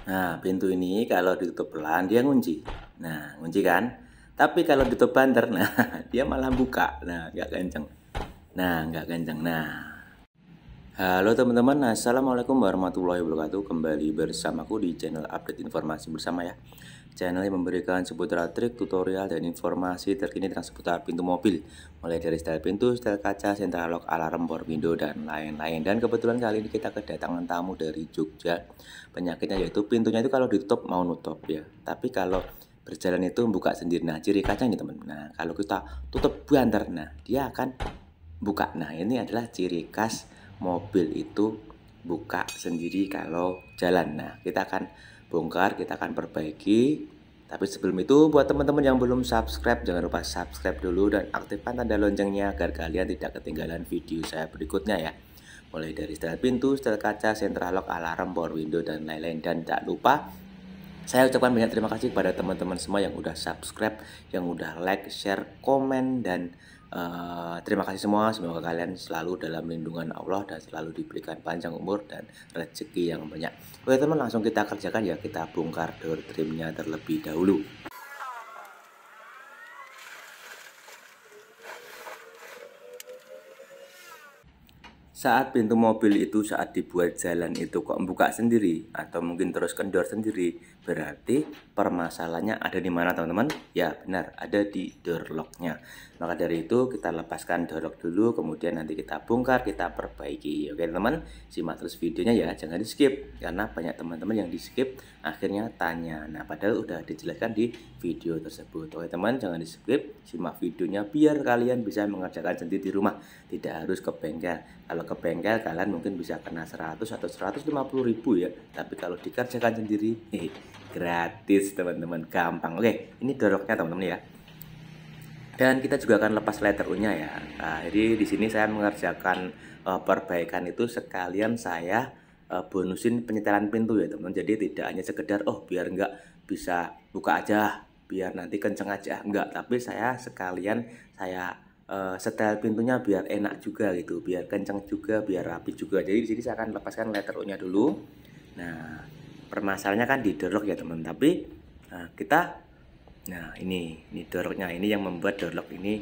Nah, pintu ini kalau ditutup pelan dia ngunci. Nah, ngunci kan? Tapi kalau ditutup banter, nah dia malah buka. Nah, nggak kenceng. Nah, nggak kenceng. Nah, halo teman-teman, assalamualaikum warahmatullahi wabarakatuh. Kembali bersamaku di channel update informasi bersama ya. Channel yang memberikan seputar trik, tutorial, dan informasi terkini tentang seputar pintu mobil, mulai dari style pintu, style kaca, central lock, alarm, power window, dan lain-lain. Dan kebetulan kali ini kita kedatangan tamu dari Jogja. Penyakitnya yaitu pintunya itu kalau ditutup mau nutup ya, tapi kalau berjalan itu buka sendiri. Nah, ciri kaca ini teman. Nah, kalau kita tutup banter, nah dia akan buka. Nah, ini adalah ciri khas mobil itu buka sendiri kalau jalan. Nah, kita akan bongkar, kita akan perbaiki. Tapi sebelum itu, buat teman-teman yang belum subscribe, jangan lupa subscribe dulu dan aktifkan tanda loncengnya agar kalian tidak ketinggalan video saya berikutnya ya. Mulai dari setel pintu, setel kaca, central lock, alarm, power window, dan lain-lain. Dan tak lupa, saya ucapkan banyak terima kasih kepada teman-teman semua yang udah subscribe, yang udah like, share, komen, dan terima kasih semua. Semoga kalian selalu dalam lindungan Allah dan selalu diberikan panjang umur dan rezeki yang banyak. Oke teman, langsung kita kerjakan ya. Kita bongkar door trimnya terlebih dahulu. Saat pintu mobil itu saat dibuat jalan itu kok buka sendiri atau mungkin terus kendor sendiri, berarti permasalahannya ada di mana teman-teman? Ya benar, ada di door locknya. Maka dari itu kita lepaskan door lock dulu, kemudian nanti kita bongkar, kita perbaiki. Oke teman, simak terus videonya ya, jangan di skip karena banyak teman-teman yang di skip akhirnya tanya. Nah padahal udah dijelaskan di video tersebut. Oke teman, jangan di skip, simak videonya biar kalian bisa mengerjakan sendiri di rumah, tidak harus ke bengkel. Kalau ke bengkel kalian mungkin bisa kena 100 atau 150 ribu ya, tapi kalau dikerjakan sendiri gratis teman-teman, gampang. Oke, ini doroknya teman-teman ya, dan kita juga akan lepas letter U nya ya. Nah, jadi di sini saya mengerjakan perbaikan itu sekalian saya bonusin penyetelan pintu ya teman-teman. Jadi tidak hanya sekedar biar nggak bisa buka aja, biar nanti kenceng aja, enggak, tapi saya sekalian saya setel pintunya biar enak juga gitu, biar kenceng juga, biar rapi juga. Jadi di sini saya akan lepaskan letter U nya dulu. Nah, permasalahannya kan di door lock ya teman, tapi ini door locknya, ini yang membuat door lock ini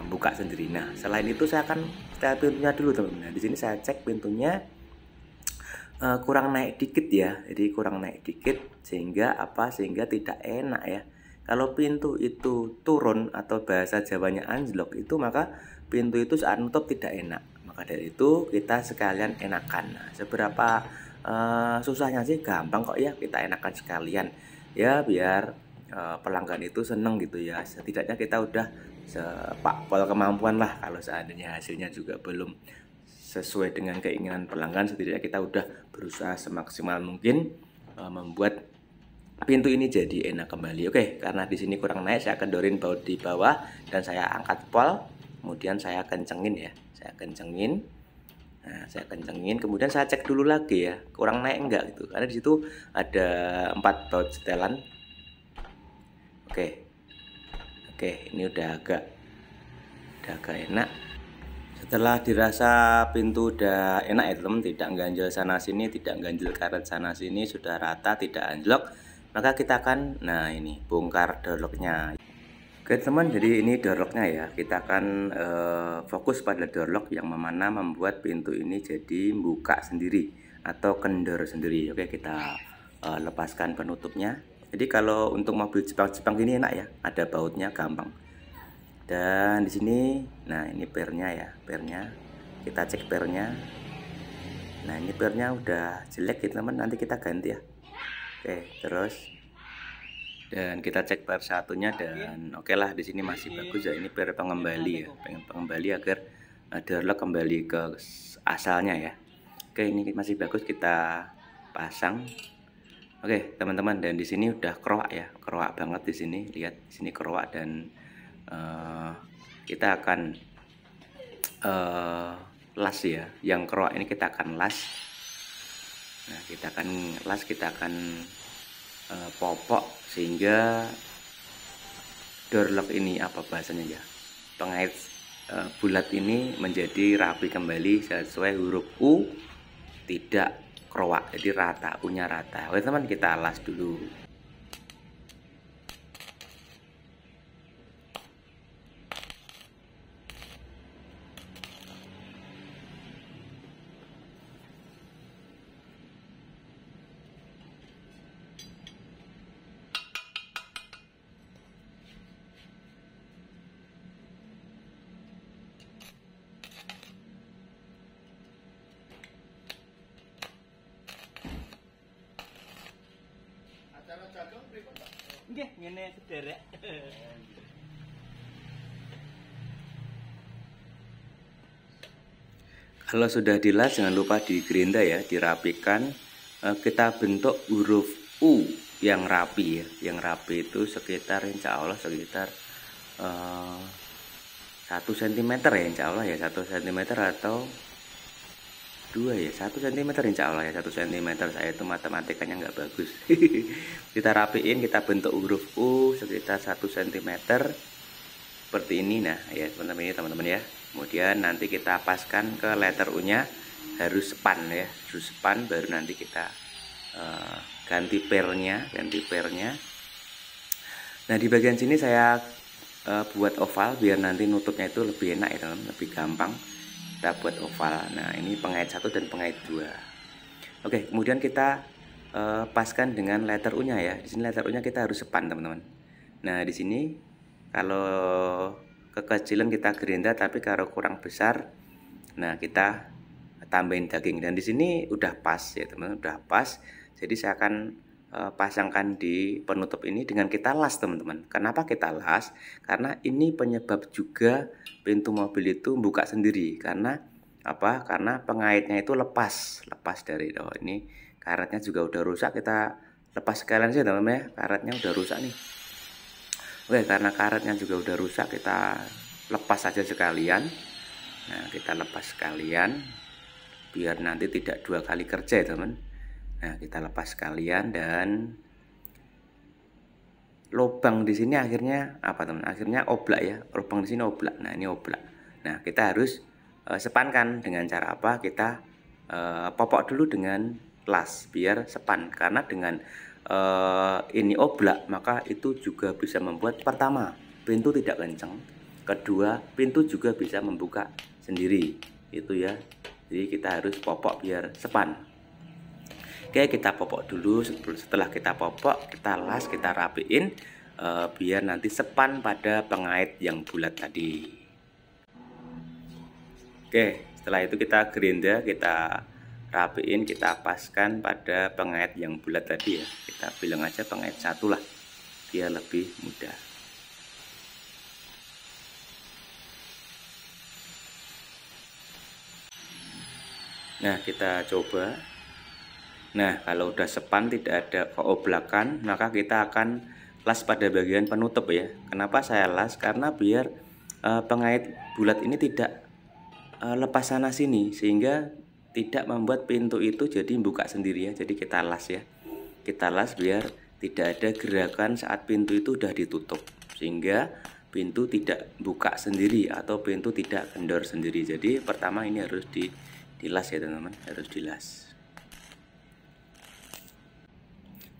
buka sendiri. Nah, selain itu saya akan setel pintunya dulu teman-teman. Nah, di sini saya cek pintunya kurang naik dikit ya, jadi kurang naik dikit sehingga sehingga tidak enak ya. Kalau pintu itu turun atau bahasa Jawanya anjlok itu, maka pintu itu saat nutup tidak enak. Maka dari itu kita sekalian enakan. Nah, seberapa susahnya sih? Gampang kok ya, kita enakan sekalian ya, biar pelanggan itu seneng gitu ya. Setidaknya kita udah sepakpol kemampuan lah. Kalau seandainya hasilnya juga belum sesuai dengan keinginan pelanggan, setidaknya kita udah berusaha semaksimal mungkin membuat pintu ini jadi enak kembali. Oke, karena di sini kurang naik, saya kendorin baut di bawah dan saya angkat pol, kemudian saya kencengin ya, saya kencengin. Nah, saya kencengin, kemudian saya cek dulu lagi ya, kurang naik enggak gitu, karena di situ ada 4 baut setelan. Oke, ini udah agak enak. Setelah dirasa pintu udah enak ya teman, tidak ganjel sana sini, tidak ganjel karet sana sini, sudah rata, tidak anjlok, maka kita akan ini bongkar door locknya. Oke teman, jadi ini door locknya ya, kita akan fokus pada door lock yang mana membuat pintu ini jadi buka sendiri atau kendor sendiri. Oke, kita lepaskan penutupnya. Jadi kalau untuk mobil Jepang ini enak ya, ada bautnya, gampang. Dan di sini, nah ini pernya ya, pernya kita cek pernya. Nah ini pernya udah jelek gitu teman, nanti kita ganti ya. Oke, terus dan kita cek per satunya, dan oke lah, di sini masih bagus ya. Ini per pengembali ya, pengembali agar door lock kembali ke asalnya ya. Oke, ini masih bagus, kita pasang. Oke teman-teman, dan di sini udah keroak ya, keroak banget di sini. Lihat di sini keroak, dan kita akan las ya, yang keroak ini kita akan las. Nah, kita akan las, kita akan popok sehingga door lock ini bahasanya ya, pengait bulat ini menjadi rapi kembali sesuai huruf U, tidak krowak, jadi rata, punya rata. Oke teman, kita las dulu. Nggih, ngene sederek. Kalau sudah dilas jangan lupa digerinda ya, dirapikan. Kita bentuk huruf U yang rapi ya. Yang rapi itu sekitar insya Allah sekitar 1 cm ya, insya Allah ya, 1 cm atau 2 ya, 1 cm insya Allah ya, 1 cm. Saya itu matematikanya nggak bagus. Kita rapiin, kita bentuk huruf U sekitar 1 cm seperti ini. Nah ya teman-teman ya. Kemudian nanti kita paskan ke letter U nya, harus span ya, harus span, baru nanti kita ganti pairnya. Nah di bagian sini saya buat oval biar nanti nutupnya itu lebih enak ya teman, lebih gampang. Kita buat oval. Nah ini pengait 1 dan pengait 2. Oke, kemudian kita paskan dengan letter U nya ya. Di sini letter U nya kita harus span teman-teman. Nah di sini kalau kekecilan kita gerinda, tapi kalau kurang besar, nah kita tambahin daging. Dan di sini udah pas ya teman-teman, udah pas. Jadi saya akan pasangkan di penutup ini dengan kita las teman-teman. Kenapa kita las? Karena ini penyebab juga pintu mobil itu buka sendiri. Karena apa? Karena pengaitnya itu lepas dari ini karetnya juga udah rusak. Kita lepas sekalian sih teman-teman ya, karetnya udah rusak nih. Oke, karena karetnya juga udah rusak, kita lepas saja sekalian. Nah, kita lepas sekalian biar nanti tidak 2 kali kerja ya teman. Nah, kita lepas sekalian, dan lubang di sini akhirnya apa teman? Akhirnya oblak ya. Lubang di sini oblak. Nah, ini oblak. Nah, kita harus sepankan dengan cara apa? Kita popok dulu dengan las biar sepan. Karena dengan ini oblak, maka itu juga bisa membuat, pertama, pintu tidak kencang, kedua, pintu juga bisa membuka sendiri itu ya. Jadi kita harus popok biar sepan. Oke, kita popok dulu. Setelah kita popok, kita las, kita rapiin biar nanti sepan pada pengait yang bulat tadi. Oke, setelah itu kita gerinda, kita rapiin, kita paskan pada pengait yang bulat tadi ya. Kita bilang aja pengait 1 lah biar lebih mudah. Nah, kita coba. Nah, kalau udah sepan, tidak ada keoblakan, maka kita akan las pada bagian penutup ya. Kenapa saya las? Karena biar pengait bulat ini tidak lepas sana sini, sehingga tidak membuat pintu itu jadi buka sendiri ya. Jadi kita las ya, kita las biar tidak ada gerakan saat pintu itu udah ditutup, sehingga pintu tidak buka sendiri atau pintu tidak kendor sendiri. Jadi pertama ini harus dilas ya teman-teman, harus dilas.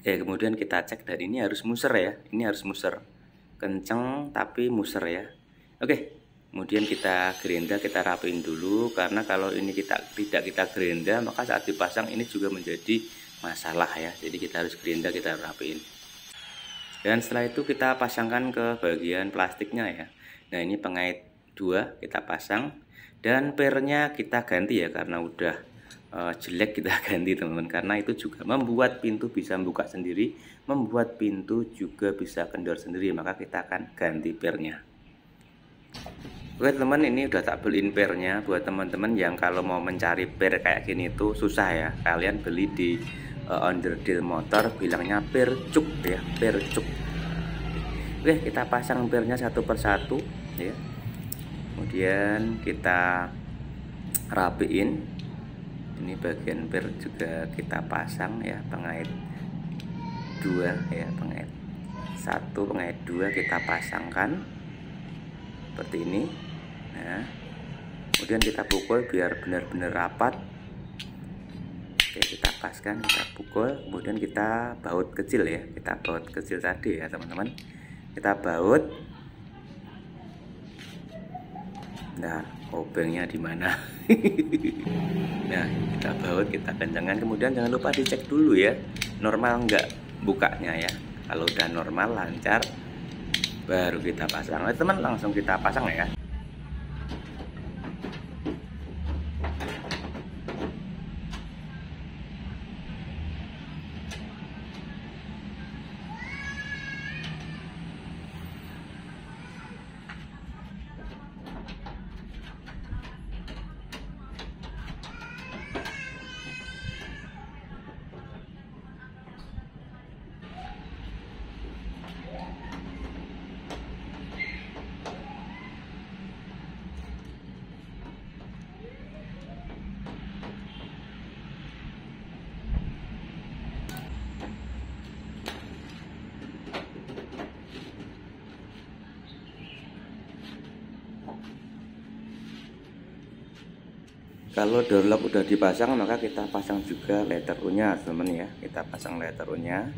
Oke, kemudian kita cek, dan ini harus muser ya, ini harus muser, kenceng tapi muser ya. Oke, kemudian kita gerinda, kita rapiin dulu, karena kalau ini tidak kita gerinda, maka saat dipasang ini juga menjadi masalah ya. Jadi kita harus gerinda, kita rapiin. Dan setelah itu kita pasangkan ke bagian plastiknya ya. Nah, ini pengait 2 kita pasang, dan pairnya kita ganti ya, karena udah jelek kita ganti teman-teman. Karena itu juga membuat pintu bisa buka sendiri, membuat pintu juga bisa kendor sendiri, maka kita akan ganti pairnya. Oke teman, ini udah tak beliin pairnya. Buat teman-teman yang kalau mau mencari pair kayak gini tuh susah ya, kalian beli di onderdil motor, bilangnya pair cuk ya, pair cuk. Oke, kita pasang pairnya satu persatu ya. Kemudian kita rapiin. Ini bagian pair juga kita pasang ya, pengait 2 ya, pengait 1, pengait 2 kita pasangkan seperti ini. Nah, kemudian kita pukul biar benar-benar rapat. Oke, kita paskan, kita pukul, kemudian kita baut kecil ya. Kita baut kecil tadi ya teman-teman. Kita baut. Nah, obengnya di mana? Nah, kita baut, kita kencangkan. Kemudian jangan lupa dicek dulu ya, normal enggak bukanya ya. Kalau udah normal lancar, baru kita pasang. Nah, teman, langsung kita pasang ya. Kalau door lock udah dipasang, maka kita pasang juga letter U-nya, teman ya. Kita pasang letter U-nya.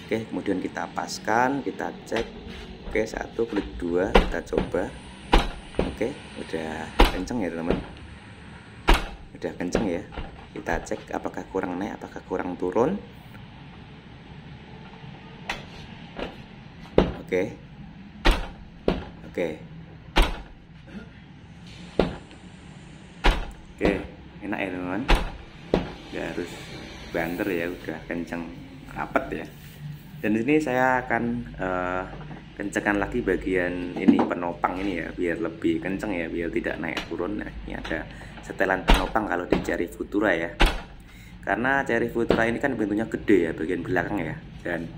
Oke, kemudian kita paskan, kita cek. Oke, 1 klik 2, kita coba. Oke, udah kenceng ya teman. Udah kenceng ya. Kita cek apakah kurang naik, apakah kurang turun. Oke. Oke. Oke, enak ya teman. Nggak harus banter ya, udah kenceng rapet ya. Dan di sini saya akan kencangkan lagi bagian ini penopang ini ya, biar lebih kenceng ya, biar tidak naik turun. Nah, ini ada setelan penopang kalau di Cherry Futura ya. Karena Cherry Futura ini kan pintunya gede ya, bagian belakang ya, dan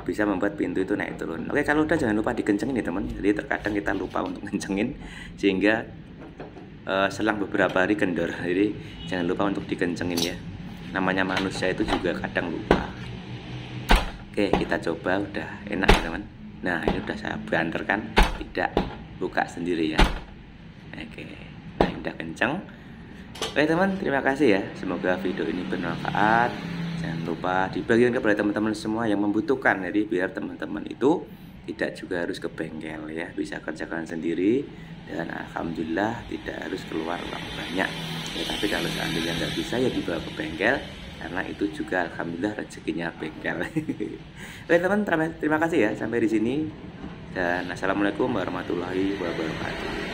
bisa membuat pintu itu naik turun. Oke, kalau udah jangan lupa dikencengin ya teman. Jadi terkadang kita lupa untuk kencengin, sehingga selang beberapa hari kendor. Jadi jangan lupa untuk dikencengin ya. Namanya manusia itu juga kadang lupa. Oke, kita coba, udah enak ya teman. Nah, ini udah saya banterkan, tidak buka sendiri ya. Oke, nah ini udah kenceng. Oke teman, terima kasih ya. Semoga video ini bermanfaat. Jangan lupa dibagikan kepada teman-teman semua yang membutuhkan. Jadi biar teman-teman itu tidak juga harus ke bengkel ya, bisa kerjakan sendiri. Dan alhamdulillah tidak harus keluar uang banyak ya. Tapi kalau seandainya nggak bisa ya dibawa ke bengkel, karena itu juga alhamdulillah rezekinya bengkel. Oke teman, terima kasih ya sampai di sini, dan assalamualaikum warahmatullahi wabarakatuh.